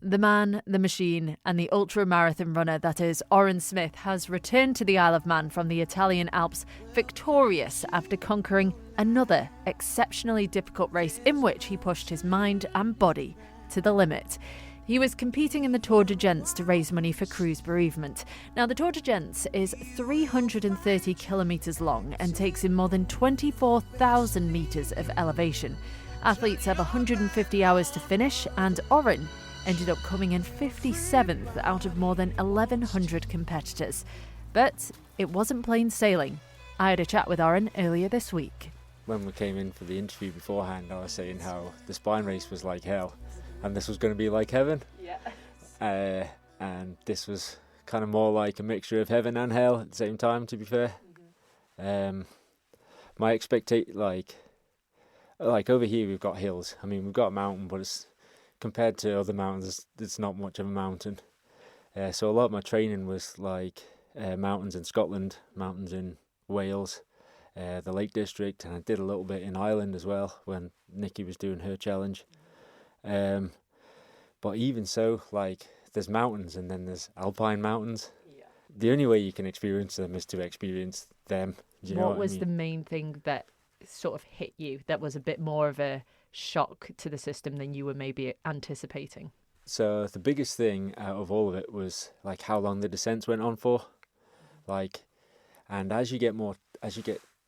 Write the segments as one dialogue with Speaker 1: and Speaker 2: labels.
Speaker 1: The man, the machine, and the ultra-marathon runner that is Orran Smith has returned to the Isle of Man from the Italian Alps victorious after conquering another exceptionally difficult race in which he pushed his mind and body to the limit. He was competing in the Tour de Gents to raise money for crew's bereavement. Now, the Tour de Gents is 330 kilometres long and takes in more than 24,000 metres of elevation. Athletes have 150 hours to finish, and Orran ended up coming in 57th out of more than 1,100 competitors. But it wasn't plain sailing. I had a chat with Orran earlier this week.
Speaker 2: When we came in for the interview beforehand, I was saying how the spine race was like hell and this was going to be like heaven. Yeah. And this was kind of more like a mixture of heaven and hell at the same time, to be fair. Mm-hmm. My expectation, like over here we've got hills. I mean, we've got a mountain, but it's compared to other mountains, it's not much of a mountain. So a lot of my training was like mountains in Scotland, mountains in Wales, the Lake District, and I did a little bit in Ireland as well when Nikki was doing her challenge. But even so, like, there's mountains and then there's alpine mountains. Yeah. The only way you can experience them is to experience them. Do you know what
Speaker 1: was
Speaker 2: I mean?
Speaker 1: The main thing that sort of hit you that was a bit more of a shock to the system than you were maybe anticipating?
Speaker 2: So the biggest thing out of all of it was like how long the descents went on for. Like, and as you get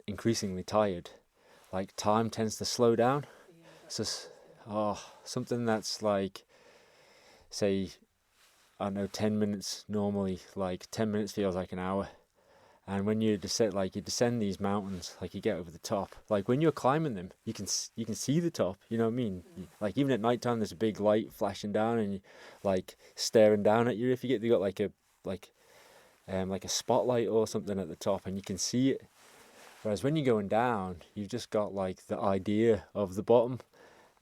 Speaker 2: increasingly tired, like time tends to slow down. Yeah. So something that's like, say, I don't know, 10 minutes normally, like 10 minutes feels like an hour. And when you descend these mountains, like you get over the top, like when you're climbing them, you can see the top, you know what I mean? Like even at night time, there's a big light flashing down and you like staring down at you. If you got like a spotlight or something at the top and you can see it. Whereas when you're going down, you've just got like the idea of the bottom.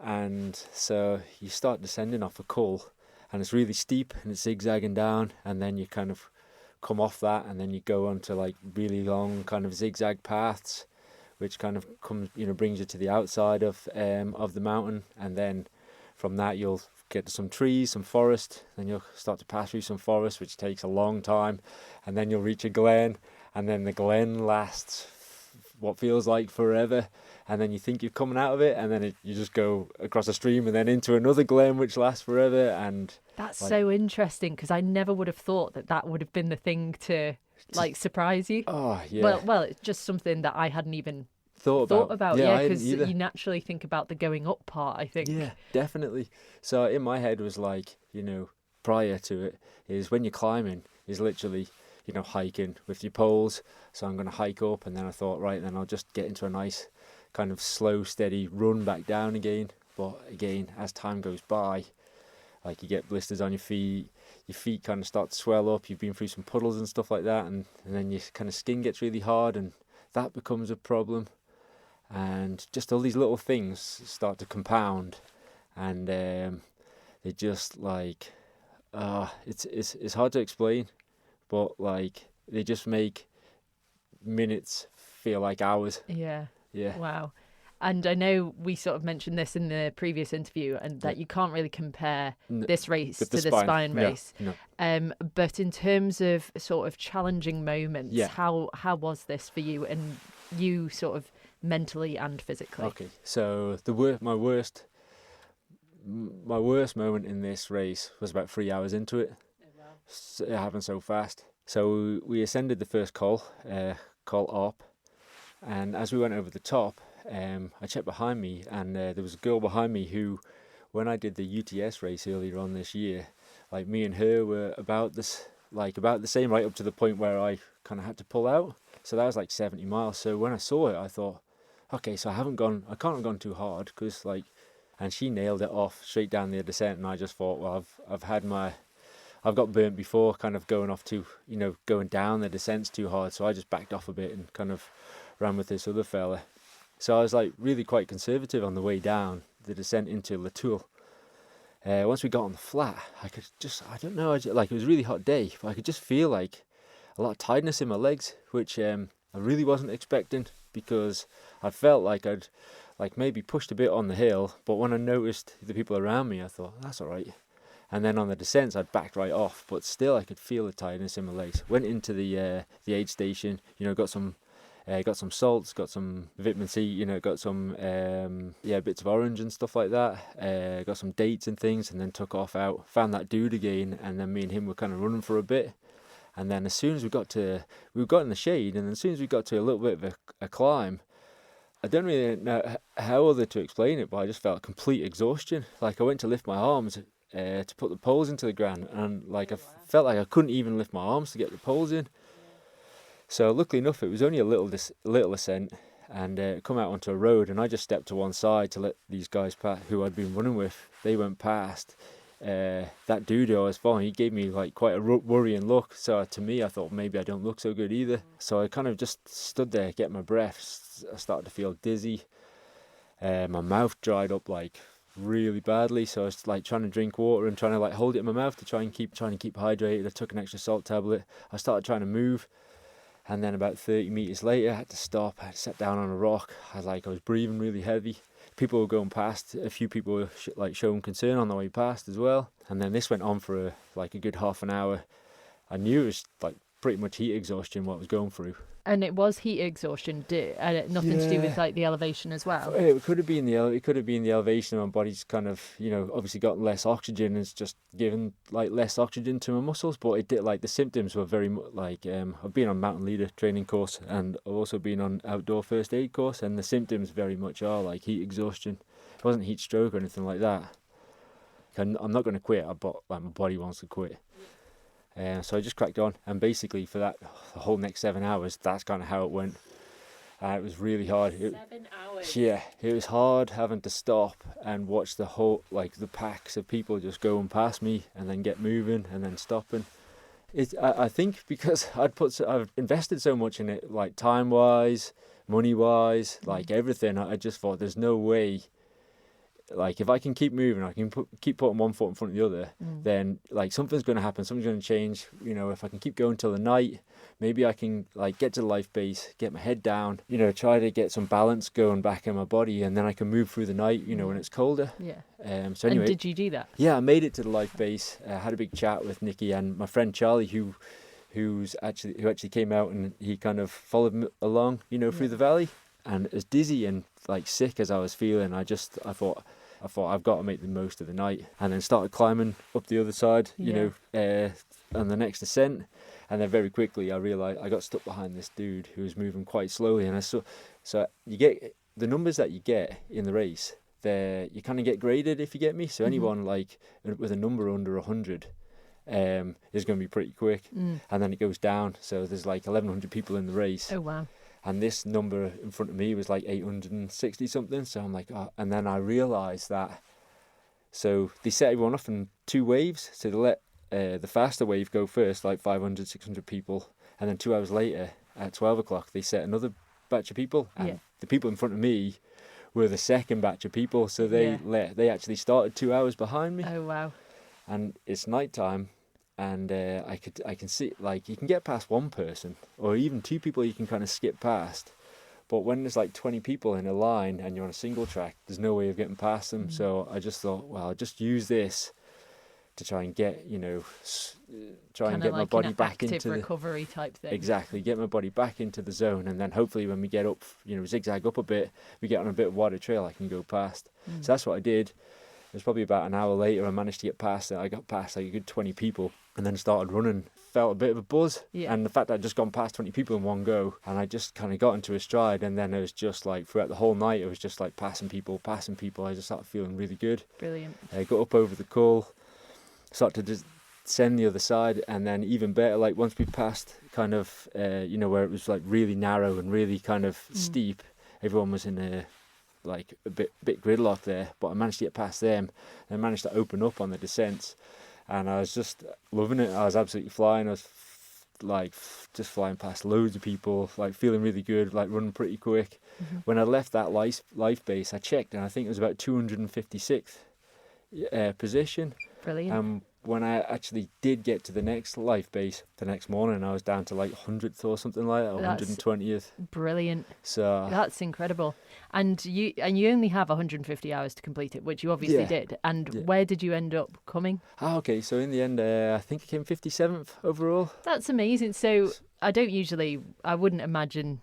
Speaker 2: And so you start descending off a cull and it's really steep and it's zigzagging down, and then you kind of come off that and then you go onto like really long kind of zigzag paths, which kind of brings you to the outside of the mountain, and then from that you'll get to some trees, some forest, then you'll start to pass through some forest, which takes a long time, and then you'll reach a glen, and then the glen lasts what feels like forever, and then you think you're coming out of it, and then you just go across a stream and then into another glen which lasts forever. And
Speaker 1: that's so interesting, because I never would have thought that would have been the thing to like surprise you.
Speaker 2: Oh yeah.
Speaker 1: Well, it's just something that I hadn't even thought about.
Speaker 2: Yeah,
Speaker 1: because you naturally think about the going up part, I think.
Speaker 2: Yeah, definitely. So in my head was like, prior to it, is when you're climbing is literally, hiking with your poles. So I'm going to hike up, and then I thought, right, then I'll just get into a nice kind of slow, steady run back down again. But again, as time goes by, like you get blisters on your feet kind of start to swell up, you've been through some puddles and stuff like that, and then your kind of skin gets really hard, and that becomes a problem. And just all these little things start to compound, and they just like, it's hard to explain, but like they just make minutes feel like hours.
Speaker 1: Yeah.
Speaker 2: Yeah.
Speaker 1: Wow. And I know we sort of mentioned this in the previous interview, and that you can't really compare this race to the spine race. No. But in terms of sort of challenging moments, how was this for you, and you sort of mentally and physically?
Speaker 2: Okay, so my worst moment in this race was about 3 hours into it. Oh, wow. So it happened so fast. So we ascended the first col up, and as we went over the top, I checked behind me, and there was a girl behind me who, when I did the UTS race earlier on this year, like me and her were about the same, right up to the point where I kind of had to pull out. So that was like 70 miles. So when I saw it, I thought, okay, so I can't have gone too hard, because and she nailed it off straight down the descent, and I just thought, well, I've got burnt before, kind of going off too, going down the descents too hard. So I just backed off a bit and kind of ran with this other fella. So I was like really quite conservative on the way down the descent into Latoul. Once we got on the flat, I could just, I don't know, it was a really hot day, but I could just feel like a lot of tiredness in my legs, which I really wasn't expecting, because I felt like I'd maybe pushed a bit on the hill, but when I noticed the people around me, I thought, that's all right. And then on the descents, I'd backed right off, but still I could feel the tiredness in my legs. Went into the aid station, got some salts, got some vitamin C, got some bits of orange and stuff like that. Got some dates and things, and then took off out. Found that dude again, and then me and him were kind of running for a bit. And then as soon as we got in the shade, and then as soon as we got to a little bit of a climb, I don't really know how other to explain it, but I just felt complete exhaustion. Like I went to lift my arms to put the poles into the ground, and like I felt like I couldn't even lift my arms to get the poles in. So luckily enough, it was only a little ascent, and come out onto a road, and I just stepped to one side to let these guys pass who I'd been running with. They went past. That dude who I was following, he gave me like quite a worrying look. So to me, I thought maybe I don't look so good either. So I kind of just stood there, getting my breath. I started to feel dizzy. My mouth dried up like really badly. So I was like trying to drink water and trying to like hold it in my mouth to try and keep hydrated. I took an extra salt tablet. I started trying to move. And then about 30 meters later, I had to stop. I had to sit down on a rock. I was breathing really heavy. People were going past. A few people were showing concern on the way past as well. And then this went on for a good half an hour. I knew it was like pretty much heat exhaustion what I was going through.
Speaker 1: And it was heat exhaustion, nothing to do with like the elevation as well.
Speaker 2: It could have been the elevation. My body's kind of obviously got less oxygen. It's just given like less oxygen to my muscles. But it did like the symptoms were very much like I've been on mountain leader training course, and I've also been on outdoor first aid course, and the symptoms very much are like heat exhaustion. It wasn't heat stroke or anything like that. I'm not going to quit, but like my body wants to quit. So I just cracked on, and basically for the whole next 7 hours, that's kind of how it went. It was really hard.
Speaker 1: 7 hours?
Speaker 2: Yeah, it was hard having to stop and watch the packs of people just going past me and then get moving and then stopping. I think because I've invested so much in it, like time-wise, money-wise, like everything, I just thought there's no way. Like if I can keep moving, I can keep putting one foot in front of the other, then like something's going to happen, something's going to change. If I can keep going till the night, maybe I can like get to the life base, get my head down, try to get some balance going back in my body, and then I can move through the night, when it's colder.
Speaker 1: Yeah.
Speaker 2: So anyway,
Speaker 1: and did you do that?
Speaker 2: Yeah, I made it to the life base. Had a big chat with Nikki and my friend Charlie, who actually came out, and he kind of followed me along, through the valley. And as dizzy and like sick as I was feeling, I thought I've got to make the most of the night, and then started climbing up the other side, on the next ascent. And then very quickly I realised I got stuck behind this dude who was moving quite slowly, and so you get the numbers that you get in the race. You kind of get graded, if you get me. So anyone like with a number under 100 is going to be pretty quick, and then it goes down. So there's like 1,100 people in the race.
Speaker 1: Oh wow. And
Speaker 2: this number in front of me was like 860 something. So I'm like, oh. And then I realised that. So they set everyone off in two waves. So they let the faster wave go first, like 500, 600 people. And then 2 hours later, at 12 o'clock, they set another batch of people. And the people in front of me were the second batch of people. So they actually started 2 hours behind me.
Speaker 1: Oh, wow.
Speaker 2: And it's nighttime. And I can see, like, you can get past one person or even two people you can kind of skip past. But when there's like 20 people in a line and you're on a single track, there's no way of getting past them. So I just thought, well, I'll just use this to try and get, get my body back into the
Speaker 1: recovery type thing.
Speaker 2: Exactly, get my body back into the zone. And then hopefully when we get up, zigzag up a bit, we get on a bit of wider trail I can go past. So that's what I did. It was probably about an hour later I managed to get past it. I got past like a good 20 people and then started running. Felt a bit of a buzz. Yeah. And the fact that I'd just gone past 20 people in one go, and I just kind of got into a stride, and then it was just like throughout the whole night it was just like passing people. I just started feeling really good.
Speaker 1: Brilliant.
Speaker 2: I got up over the col, started to descend the other side, and then even better, like once we passed kind of where it was like really narrow and really kind of steep, everyone was in a bit gridlock there, but I managed to get past them and I managed to open up on the descents, and I was just loving it. I was absolutely flying. I was just flying past loads of people, like feeling really good, like running pretty quick. When I left that life base, I checked and I think it was about 256th position.
Speaker 1: Brilliant.
Speaker 2: when I actually did get to the next life base the next morning, I was down to like 100th or something like that, or 120th.
Speaker 1: Brilliant.
Speaker 2: So
Speaker 1: that's incredible. And you only have 150 hours to complete it, which you obviously did. And where did you end up coming?
Speaker 2: Okay, so in the end, I think I came 57th overall.
Speaker 1: That's amazing. So I wouldn't imagine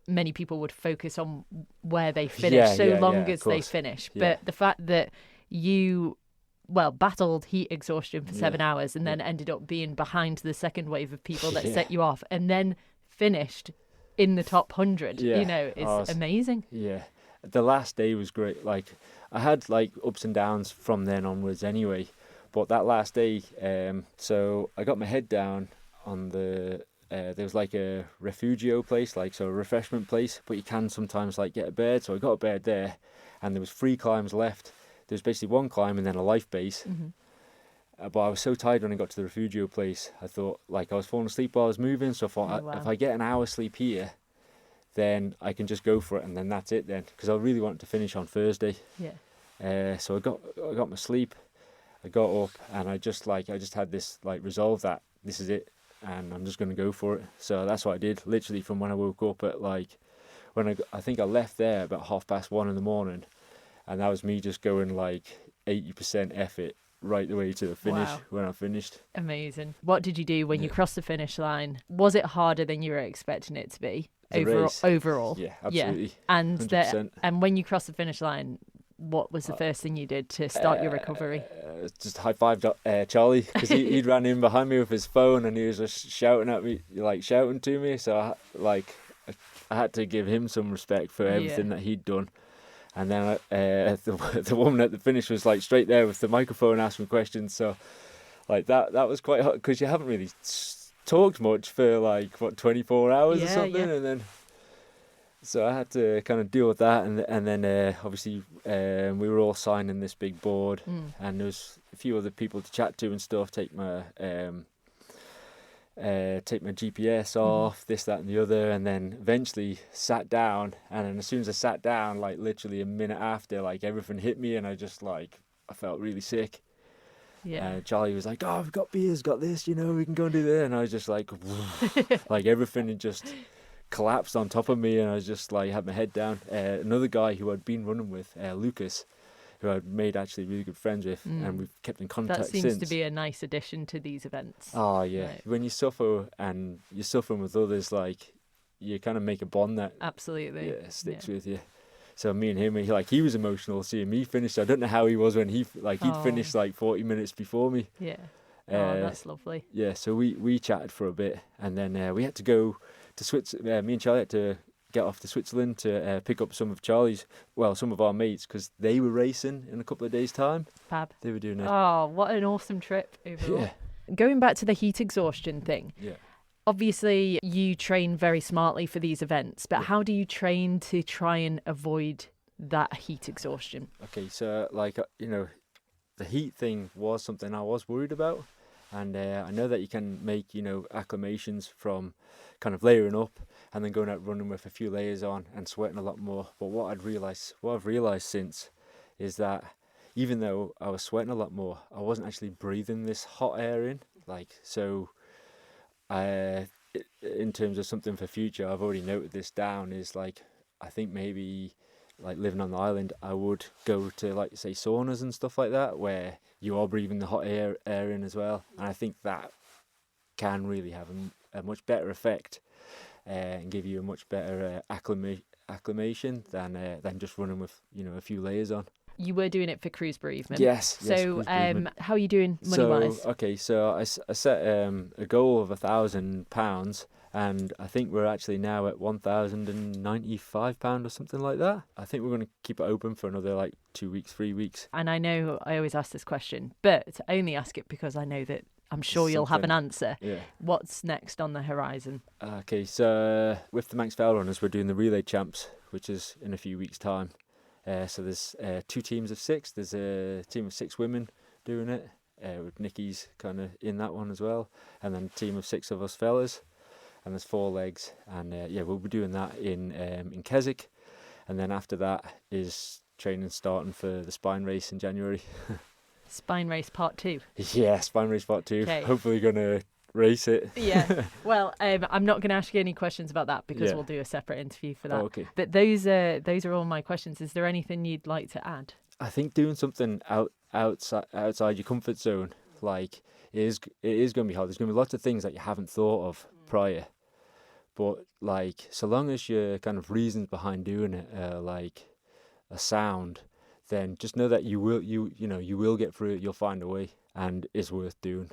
Speaker 1: many people would focus on where they finish long as they finish. But the fact that you battled heat exhaustion for 7 hours and then ended up being behind the second wave of people that set you off, and then finished in the top 100, it's amazing.
Speaker 2: Yeah, the last day was great. Like, I had like ups and downs from then onwards anyway, but that last day, so I got my head down on the there was like a refugio place, like, so a refreshment place, but you can sometimes like get a bed. So I got a bed there, and there was 3 climbs left. There was basically 1 climb and then a life base. But I was so tired when I got to the refugio place. I thought, like, I was falling asleep while I was moving, so I thought, if I get an hour sleep here, then I can just go for it, and then that's it then, because I really wanted to finish on Thursday. So I got my sleep, I got up, and I just had this like resolve that this is it, and I'm just going to go for it. So that's what I did, literally from when I woke up at like, I think I left there about 1:30 in the morning, and that was me just going like 80% effort right the way to the finish. When I finished.
Speaker 1: Amazing. What did you do when you crossed the finish line? Was it harder than you were expecting it to be overall?
Speaker 2: Yeah, absolutely.
Speaker 1: Yeah. And when you crossed the finish line, what was the first thing you did to start your recovery?
Speaker 2: Just high-fived Charlie, because he'd ran in behind me with his phone, and he was just shouting at me, like shouting to me. So I had to give him some respect for everything that he'd done. And then the woman at the finish was like straight there with the microphone asking questions. So like that was quite hot, because you haven't really talked much for like 24 hours or something, and then so I had to kind of deal with that, and then obviously we were all signing this big board, and there was a few other people to chat to and stuff. Take my GPS off, this, that, and the other, and then eventually sat down. And then as soon as I sat down, like literally a minute after, like everything hit me, and I just like I felt really sick. Charlie was like, "Oh, we've got beers, got this, we can go and do that," and I was just like, like everything had just collapsed on top of me, and I was just like had my head down. Another guy who I'd been running with, Lucas, who I'd made actually really good friends with, and we've kept in contact since.
Speaker 1: That seems to be a nice addition to these events.
Speaker 2: Oh yeah, right. When you suffer and you're suffering with others, like you kind of make a bond that
Speaker 1: absolutely
Speaker 2: sticks with you. So me and him, he was emotional seeing me finish. I don't know how he was when he'd finished like 40 minutes before me.
Speaker 1: Yeah. That's lovely.
Speaker 2: Yeah, so we chatted for a bit, and then we had to go to Switzerland. Me and Charlie had to get off to Switzerland to pick up some of our mates, because they were racing in a couple of days' time.
Speaker 1: Fab.
Speaker 2: They were doing it.
Speaker 1: Oh, what an awesome trip overall. Yeah. Going back to the heat exhaustion thing.
Speaker 2: Yeah.
Speaker 1: Obviously, you train very smartly for these events, but how do you train to try and avoid that heat exhaustion?
Speaker 2: Okay, so the heat thing was something I was worried about, and I know that you can make acclimations from kind of layering up and then going out running with a few layers on and sweating a lot more. But what I've realised since is that even though I was sweating a lot more, I wasn't actually breathing this hot air in. In terms of something for future, I've already noted this down, is like, I think maybe like living on the island, I would go to like say saunas and stuff like that, where you are breathing the hot air in as well. And I think that can really have a much better effect and give you a much better acclimation than just running with a few layers on.
Speaker 1: You were doing it for cruise bereavement.
Speaker 2: Yes.
Speaker 1: So how are you doing money-wise?
Speaker 2: So I set a goal of £1,000, and I think we're actually now at £1,095 or something like that. I think we're going to keep it open for another like 2 weeks, 3 weeks.
Speaker 1: And I know I always ask this question, but I only ask it because I know that I'm sure you'll have an answer.
Speaker 2: Yeah.
Speaker 1: What's next on the horizon?
Speaker 2: Okay, so with the Manx Vale Runners, we're doing the Relay Champs, which is in a few weeks' time. So there's 2 teams of 6. There's a team of 6 women doing it, with Nikki's kind of in that one as well, and then a team of 6 of us fellas, and there's 4 legs, and we'll be doing that in Keswick, and then after that is training starting for the Spine race in January.
Speaker 1: Spine race part 2.
Speaker 2: Yeah, spine race part 2.
Speaker 1: Okay.
Speaker 2: Hopefully going to race it.
Speaker 1: Yeah. Well, I'm not going to ask you any questions about that because
Speaker 2: Yeah.
Speaker 1: we'll do a separate interview for that.
Speaker 2: Oh, okay.
Speaker 1: But those are all my questions. Is there anything you'd like to add?
Speaker 2: I think doing something outside your comfort zone, like it is going to be hard. There's going to be lots of things that you haven't thought of prior, but like so long as your kind of reasons behind doing it are like a sound, then just know that you will get through it. You'll find a way, and it's worth doing.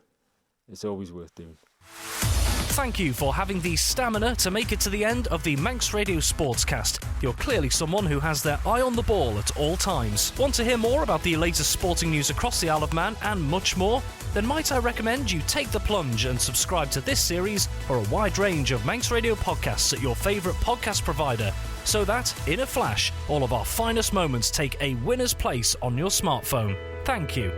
Speaker 2: It's always worth doing.
Speaker 3: Thank you for having the stamina to make it to the end of the Manx Radio Sportscast. You're clearly someone who has their eye on the ball at all times. Want to hear more about the latest sporting news across the Isle of Man and much more? Then might I recommend you take the plunge and subscribe to this series or a wide range of Manx Radio podcasts at your favourite podcast provider, so that, in a flash, all of our finest moments take a winner's place on your smartphone. Thank you.